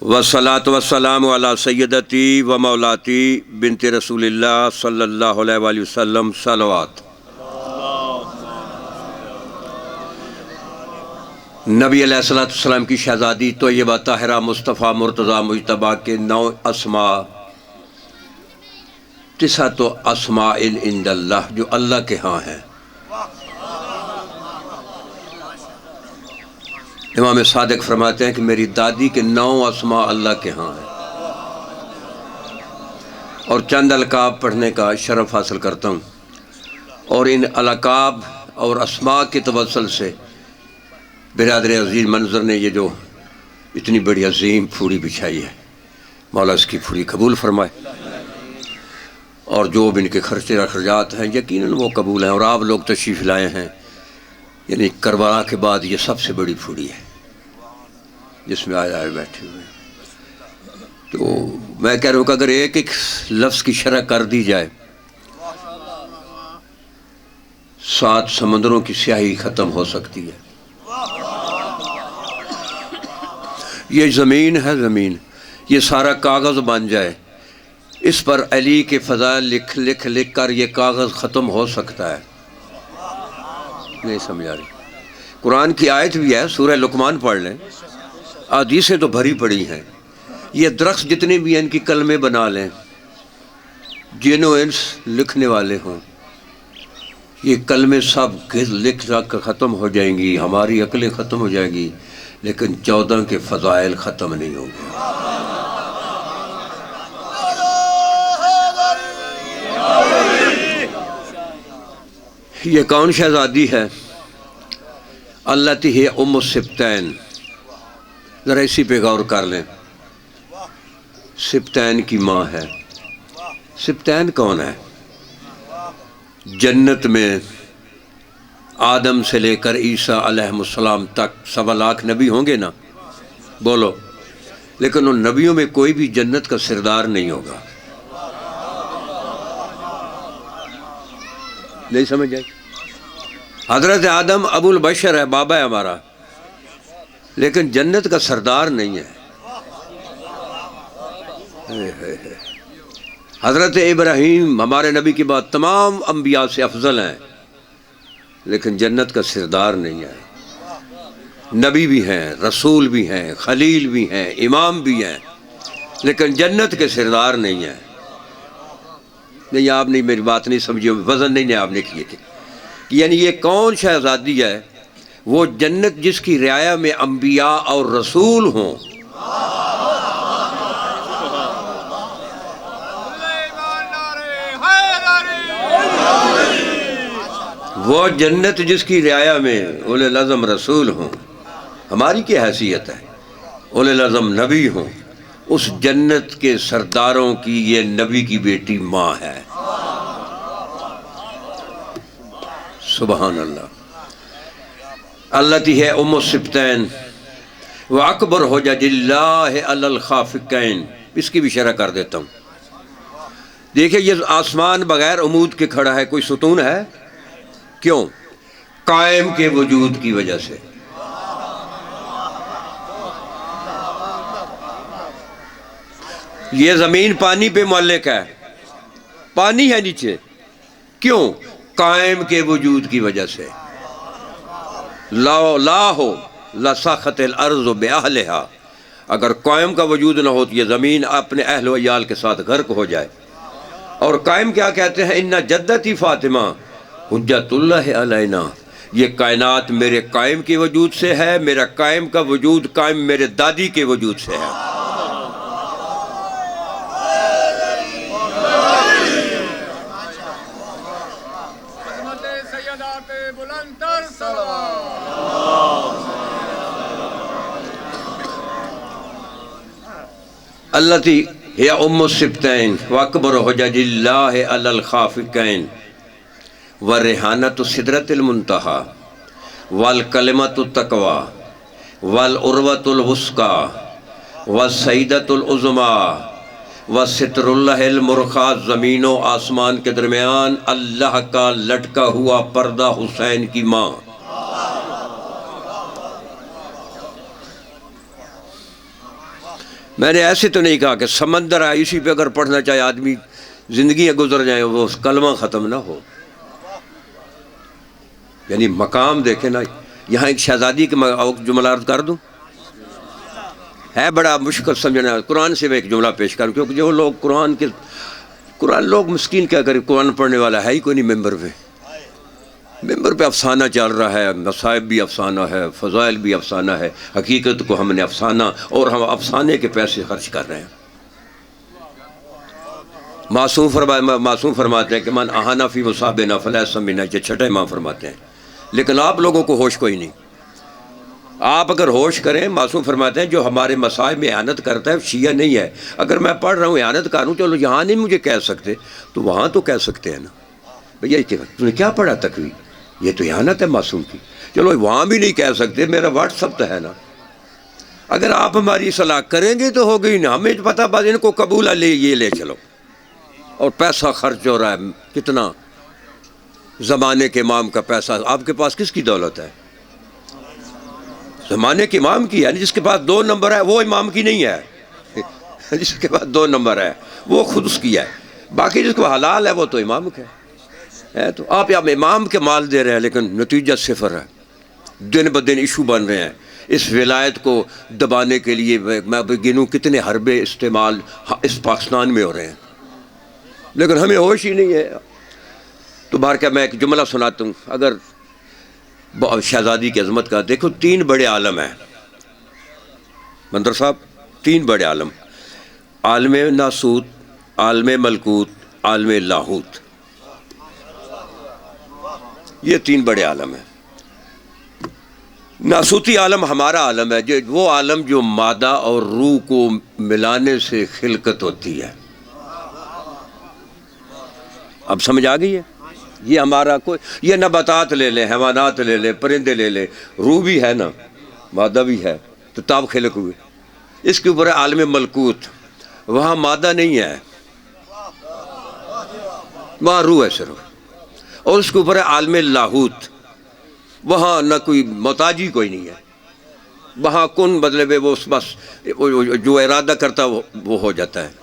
والصلاة والسلام علی سیدتی و مولاتی بنت رسول اللہ صلی اللہ علیہ وآلہ وسلم صلوات۔ نبی علیہ السلام کی شہزادی طیبہ طاہرہ مصطفیٰ مرتضیٰ مجتبیٰ کے 9 اسماء، 9 اسماء عند اللہ جو اللہ کے ہاں ہیں۔ امام صادق فرماتے ہیں کہ میری دادی کے 9 اسماء اللہ کے ہاں ہیں، اور چند القاب پڑھنے کا شرف حاصل کرتا ہوں، اور ان القاب اور اسماء کے توسل سے برادر عزیز منظر نے یہ جو اتنی بڑی عظیم پھوڑی بچھائی ہے، مولا اس کی پھوڑی قبول فرمائے، اور جو بھی ان کے خرچے اخراجات ہیں یقیناً وہ قبول ہیں، اور آپ لوگ تشریف لائے ہیں، یعنی کربلا کے بعد یہ سب سے بڑی پھوڑی ہے جس میں آئے بیٹھے ہوئے ہیں۔ تو میں کہہ رہا ہوں کہ اگر ایک ایک لفظ کی شرح کر دی جائے 7 سمندروں کی سیاہی ختم ہو سکتی ہے۔ یہ زمین ہے، زمین یہ سارا کاغذ بن جائے، اس پر علی کے فضائل لکھ کر یہ کاغذ ختم ہو سکتا ہے۔ نہیں سمجھا رہی؟ قرآن کی آیت بھی ہے، سورہ لقمان پڑھ لیں، احادیثیں تو بھری پڑی ہیں۔ یہ درخت جتنے بھی ہیں ان کی کلمے بنا لیں، جن و انس لکھنے والے ہوں، یہ کلمے سب لکھ کر ختم ہو جائیں گی، ہماری عقلیں ختم ہو جائیں گی، لیکن 14 کے فضائل ختم نہیں ہوں گے۔ یہ کون شہزادی ہے؟ التی ہے ام السبتین، ذرا اسی پہ غور کر لیں۔ سبتین کی ماں ہے۔ سبتین کون ہے؟ جنت میں آدم سے لے کر عیسیٰ علیہ السلام تک 1.25 لاکھ نبی ہوں گے نا، بولو، لیکن ان نبیوں میں کوئی بھی جنت کا سردار نہیں ہوگا۔ نہیں سمجھ آئی؟ حضرت آدم ابو البشر ہے، بابا ہے ہمارا، لیکن جنت کا سردار نہیں ہے۔ حضرت ابراہیم ہمارے نبی کے بعد تمام انبیاء سے افضل ہیں، لیکن جنت کا سردار نہیں ہے۔ نبی بھی ہیں، رسول بھی ہیں، خلیل بھی ہیں، امام بھی ہیں، لیکن جنت کے سردار نہیں ہیں۔ نہیں، آپ نے میری بات نہیں سمجھی، وزن نہیں آپ نے کیے تھے۔ یعنی یہ کون شہزادی ہے؟ وہ جنت جس کی رعایا میں انبیاء اور رسول ہوں۔ وہ جنت جس کی رعایا میں اولو العزم رسول ہوں۔ ہماری کیا حیثیت ہے؟ اولو العزم نبی ہوں۔ اس جنت کے سرداروں کی یہ نبی کی بیٹی ماں ہے۔ سبحان اللہ۔ التی ہے ام السبتین و اکبر حجج اللہ علی الخافقین۔ اس کی بھی شرح کر دیتا ہوں۔ دیکھیں یہ آسمان بغیر عمود کے کھڑا ہے، کوئی ستون ہے؟ کیوں؟ قائم کے وجود کی وجہ سے۔ یہ زمین پانی پہ معلق ہے، پانی ہے نیچے، کیوں؟ قائم کے وجود کی وجہ سے۔ لا ہو لسخط الارض باہلہا، اگر قائم کا وجود نہ ہو تو یہ زمین اپنے اہل و عیال کے ساتھ غرق ہو جائے۔ اور قائم کیا کہتے ہیں؟ ان جدتی فاطمہ حجت اللہ علینا، یہ کائنات میرے قائم کے وجود سے ہے، میرا قائم کا وجود قائم میرے دادی کے وجود سے ہے۔ التی ہے ام السبتین واکبر حجج اللہ علی الخافقین والریحانۃ سدرۃ المنتہی والکلمۃ التقوی والعروۃ الوثقی والسیدۃ العظمی وستر اللہ المرخی۔ زمین و آسمان کے درمیان اللہ کا لٹکا ہوا پردہ حسین کی ماں۔ میں نے ایسے تو نہیں کہا کہ سمندر ہے اسی پہ اگر پڑھنا چاہے آدمی زندگیاں گزر جائیں وہ کلمہ ختم نہ ہو. یعنی مقام دیکھیں نا. یہاں ایک شہزادی کے جملہ عرض کر دوں, ہے بڑا مشکل سمجھنا. قرآن سے میں ایک جملہ پیش کروں, کیونکہ جو لوگ قرآن لوگ مسکین کیا کریں, قرآن پڑھنے والا ہے ہی کوئی نہیں ممبر پہ افسانہ چل رہا ہے, مصائب بھی افسانہ ہے, فضائل بھی افسانہ ہے, حقیقت کو ہم نے افسانہ اور ہم افسانے کے پیسے خرچ کر رہے ہیں. معصوم فرماتے ہیں کہ من احانا فی مصابنا فلیس منا, یہ چھٹے امام فرماتے ہیں. لیکن آپ لوگوں کو ہوش کوئی نہیں. آپ اگر ہوش کریں, معصوم فرماتے ہیں جو ہمارے مصائب میں اعانت کرتا ہے شیعہ نہیں ہے. اگر میں پڑھ رہا ہوں اعانت کروں, چلو یہاں نہیں مجھے کہہ سکتے تو وہاں تو کہہ سکتے ہیں نا. بھیا تم نے کیا پڑھا تقوی, یہ تو اعانت ہے معصوم کی. چلو وہاں بھی نہیں کہہ سکتے, میرا واٹس اپ تو ہے نا. اگر آپ ہماری اصلاح کریں گے تو ہو گئی نا. ہمیں پتہ بس ان کو قبول ہے, یہ لے چلو. اور پیسہ خرچ ہو رہا ہے کتنا, زمانے کے امام کا پیسہ. آپ کے پاس کس کی دولت ہے؟ زمانے کے امام کی. یعنی جس کے پاس 2 نمبر ہے وہ امام کی نہیں ہے. جس کے پاس 2 نمبر ہے وہ خود اس کی ہے. باقی جس کو حلال ہے وہ تو امام کا ہے. تو آپ یہاں امام کے مال دے رہے ہیں لیکن نتیجہ صفر ہے. دن بدن ایشو بن رہے ہیں. اس ولایت کو دبانے کے لیے میں گنوں کتنے حربے استعمال اس پاکستان میں ہو رہے ہیں, لیکن ہمیں ہوش ہی نہیں ہے. تو باہر کیا, میں ایک جملہ سناتا ہوں. اگر شہزادی کی عظمت کا دیکھو, 3 بڑے عالم ہیں مندر صاحب, 3 بڑے عالم, عالم ناسوت, عالم ملکوت, عالم لاہوت. یہ 3 بڑے عالم ہیں. ناسوتی عالم ہمارا عالم ہے, وہ عالم جو مادہ اور روح کو ملانے سے خلقت ہوتی ہے. اب سمجھ آ گئی ہے؟ یہ ہمارا یہ نباتات لے لیں, حیوانات لے لیں, پرندے لے لیں, روح بھی ہے نا, مادہ بھی ہے, تو تاب خلق ہوئے. اس کے اوپر ہے عالم ملکوت, وہاں مادہ نہیں ہے, وہاں روح ہے صرف. اور اس کے اوپر ہے عالم لاہوت, وہاں نہ کوئی محتاجی کوئی نہیں ہے, وہاں کن مطلب وہ بس جو ارادہ کرتا وہ ہو جاتا ہے.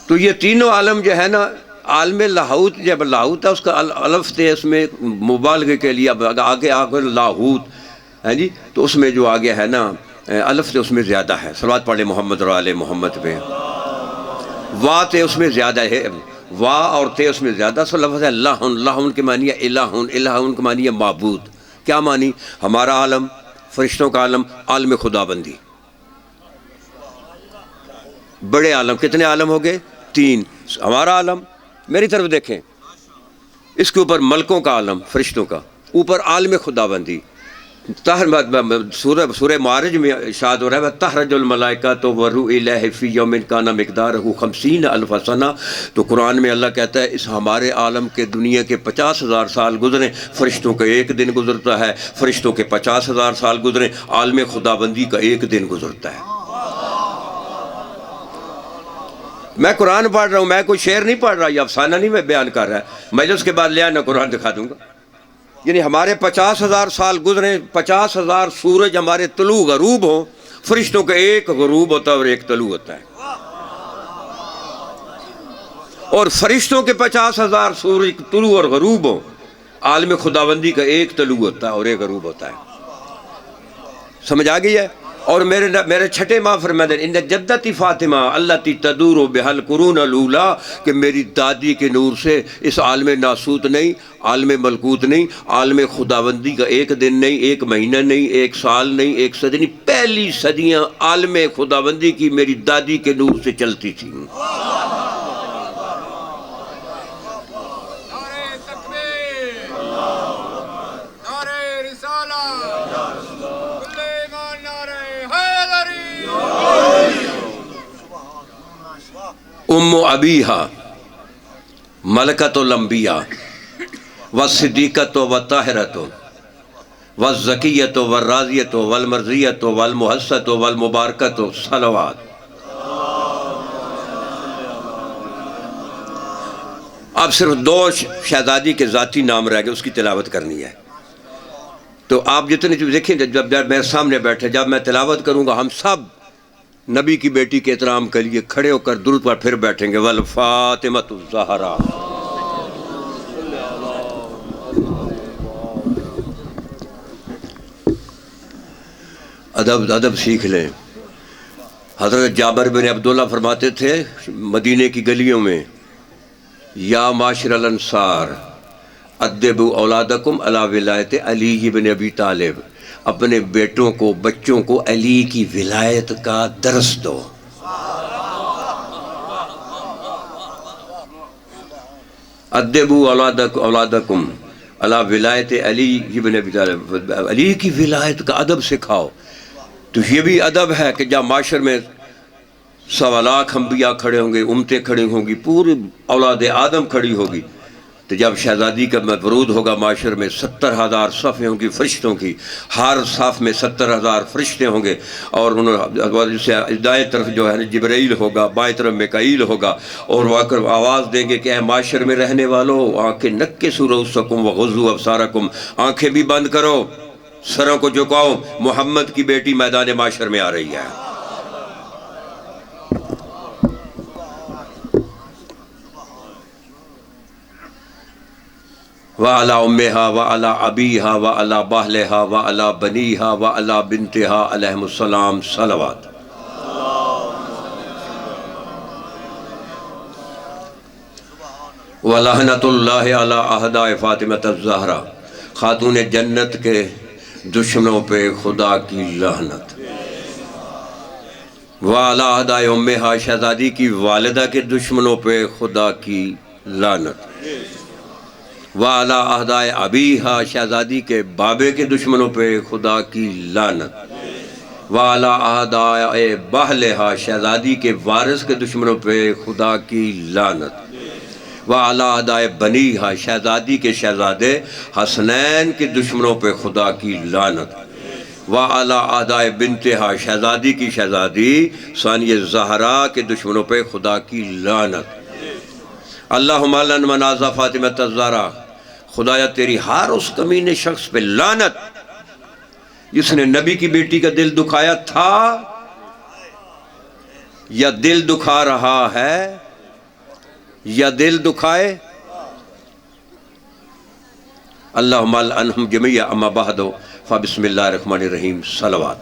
تو یہ تینوں عالم جو ہے نا, عالم لاہوت, جب لاہوت ہے اس کا الف تھے اس میں مبالغے کے لیے, آگے لاہوت ہے جی, تو اس میں جو آگے ہے نا الف تھے اس میں زیادہ ہے. صلوات پڑھے محمد اور آل محمد پہ. وا تھے اس میں زیادہ ہے, وا اور تھے اس میں زیادہ. سو لفظ ہے اللہ, اللہ کے معنی ہے الہ, الہ کے معنی ہے معبود. کیا معنی؟ ہمارا عالم, فرشتوں کا عالم, عالم خدا بندی. بڑے عالم کتنے عالم ہو گئے؟ 3. ہمارا عالم, میری طرف دیکھیں, اس کے اوپر ملکوں کا عالم, فرشتوں کا, اوپر عالم خدا بندی. سورہ معارج میں ارشاد ہو رہا ہے تحرج الملائکۃ والروح الیہ فی یوم کان مقدارہ 50,000 سنہ. تو قرآن میں اللہ کہتا ہے اس ہمارے عالم کے دنیا کے 50,000 سال گزریں, فرشتوں کا 1 دن گزرتا ہے. فرشتوں کے 50,000 سال گزریں, عالم خدا بندی کا 1 دن گزرتا ہے. میں قرآن پڑھ رہا ہوں, میں کوئی شعر نہیں پڑھ رہا, یہ افسانہ نہیں میں بیان کر رہا. مجلس کے بعد لے آنا, قرآن دکھا دوں گا. یعنی ہمارے 50,000 سال گزریں, 50,000 سورج ہمارے طلوع غروب ہوں, فرشتوں کا 1 غروب ہوتا ہے اور 1 طلوع ہوتا ہے. اور فرشتوں کے 50,000 سورج طلوع اور غروب ہوں, عالم خداوندی کا 1 طلوع ہوتا ہے اور 1 غروب ہوتا ہے. سمجھ آ گئی ہے؟ اور میرے چھٹے ماں فرماتے ہیں ان جدتی فاطمہ التی تدور بحل قرون الاولا, کہ میری دادی کے نور سے اس عالم ناسوت نہیں, عالم ملکوت نہیں, عالم خداوندی کا 1 دن نہیں, 1 مہینہ نہیں, 1 سال نہیں, 1 صدی نہیں, پہلی صدیاں عالم خداوندی کی میری دادی کے نور سے چلتی تھیں. ام ابیہا ملکۃ الانبیاء والصدیقۃ والطاہرۃ والزکیۃ والراضیۃ والمرضیۃ والمحسۃ والمبارکۃ صلوات. اب صرف 2 شہزادی کے ذاتی نام رہ گئے, اس کی تلاوت کرنی ہے. تو آپ جتنے دیکھیں جب میرے سامنے بیٹھے، جب میں تلاوت کروں گا ہم سب نبی کی بیٹی کے احترام کے لیے کھڑے ہو کر درود پر پھر بیٹھیں گے، والفاطمۃ الزہرا۔ ادب سیکھ لیں۔ حضرت جابر بن عبداللہ فرماتے تھے مدینے کی گلیوں میں، یا معاشر الانصار ادبوا اولادکم علی ولایت علی بن ابی طالب، اپنے بیٹوں کو، بچوں کو علی کی ولایت کا درس دو۔ ادبوا اولادکم علی ولایت علی بن ابی طالب، علی کی ولایت کا ادب سکھاؤ۔ تو یہ بھی ادب ہے کہ جب معاشر میں 1.25 لاکھ انبیاء کھڑے ہوں گے، امتیں کھڑی ہوں گی، پوری اولاد آدم کھڑی ہوگی، تو جب شہزادی کا ورود ہوگا معاشر میں 70,000 صفیں ہوں گی فرشتوں کی، ہر صف میں 70,000 فرشتے ہوں گے، اور انہوں سے دائیں طرف جو ہے جبرائیل ہوگا، بائیں طرف میکائیل ہوگا، اور وہ آ کر آواز دیں گے کہ اے معاشر میں رہنے والو، آنکھیں نکسوا رؤوسکم وغضوا ابصارکم، آنکھیں بھی بند کرو، سروں کو جھکاؤ، محمد کی بیٹی میدان معاشر میں آ رہی ہے۔ وَعَلَىٰ أُمِّهَا وَعَلَىٰ أَبِيهَا وَعَلَىٰ بَهْلِهَا وَعَلَىٰ بَنِيهَا وَعَلَىٰ بِنْتِهَا عَلَيْهِمُ السَّلَامُ صلوات۔ وَلَعْنَةُ اللَّهِ عَلَىٰ أَعْدَاءِ فاطمة الزہرا، خاتون جنت کے دشمنوں پہ خدا کی لعنت۔ وَعَلَىٰ أَعْدَاءِ أُمِّهَا، شہزادی کی والدہ کے دشمنوں پہ خدا کی لعنت۔ وَعَلَىٰ أَعْدَاءِ أَبِيهَا، شہزادی کے بابے کے دشمنوں پہ خدا کی لعنت۔ وَعَلَىٰ أَعْدَاءِ بَهْلِهَا، شہزادی کے وارث کے دشمنوں پہ خدا کی لعنت۔ وَعَلَىٰ أَعْدَاءِ بَنِيهَا، شہزادی کے شہزادے حسنین کے دشمنوں پہ خدا کی لعنت۔ وَعَلَىٰ أَعْدَاءِ بِنْتِهَا، شہزادی کی شہزادی ثانیہ زہرا کے دشمنوں پہ خدا کی لعنت۔ اللہم لعن من آذی فاطمۃ الزہرا، خدایا تیری ہر اس کمینے شخص پہ لعنت جس نے نبی کی بیٹی کا دل دکھایا تھا یا دل دکھا رہا ہے یا دل دکھائے۔ اللہم لعنہم جمیعا، اما بعد فبسم اللہ الرحمن الرحیم، صلوات۔